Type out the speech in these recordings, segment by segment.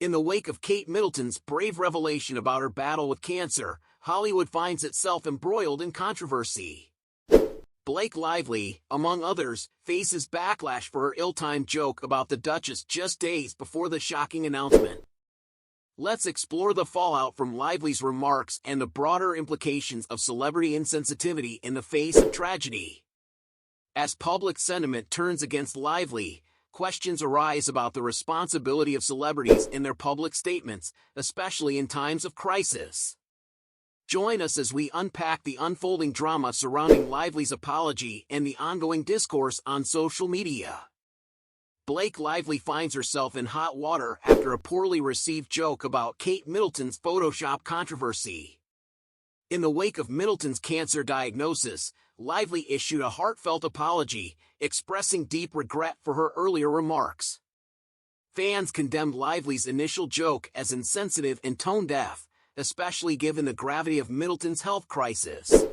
In the wake of Kate Middleton's brave revelation about her battle with cancer, Hollywood finds itself embroiled in controversy. Blake Lively, among others, faces backlash for her ill-timed joke about the Duchess just days before the shocking announcement. Let's explore the fallout from Lively's remarks and the broader implications of celebrity insensitivity in the face of tragedy. As public sentiment turns against Lively, questions arise about the responsibility of celebrities in their public statements, especially in times of crisis. Join us as we unpack the unfolding drama surrounding Lively's apology and the ongoing discourse on social media. Blake Lively finds herself in hot water after a poorly received joke about Kate Middleton's Photoshop controversy. In the wake of Middleton's cancer diagnosis, Lively issued a heartfelt apology, expressing deep regret for her earlier remarks. Fans condemned Lively's initial joke as insensitive and tone-deaf, especially given the gravity of Middleton's health crisis.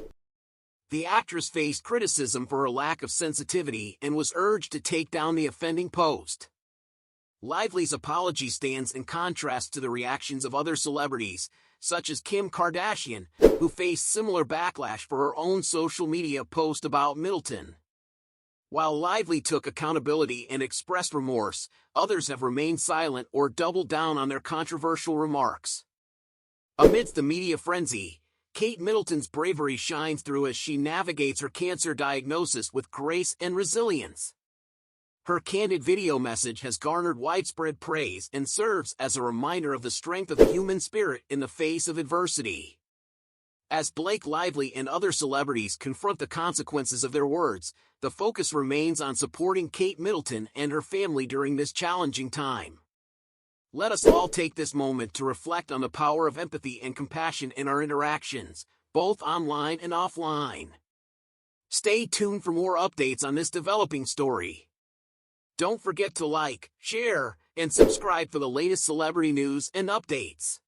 The actress faced criticism for her lack of sensitivity and was urged to take down the offending post. Lively's apology stands in contrast to the reactions of other celebrities, such as Kim Kardashian, who faced similar backlash for her own social media post about Middleton. While Lively took accountability and expressed remorse, others have remained silent or doubled down on their controversial remarks. Amidst the media frenzy, Kate Middleton's bravery shines through as she navigates her cancer diagnosis with grace and resilience. Her candid video message has garnered widespread praise and serves as a reminder of the strength of the human spirit in the face of adversity. As Blake Lively and other celebrities confront the consequences of their words, the focus remains on supporting Kate Middleton and her family during this challenging time. Let us all take this moment to reflect on the power of empathy and compassion in our interactions, both online and offline. Stay tuned for more updates on this developing story. Don't forget to like, share, and subscribe for the latest celebrity news and updates.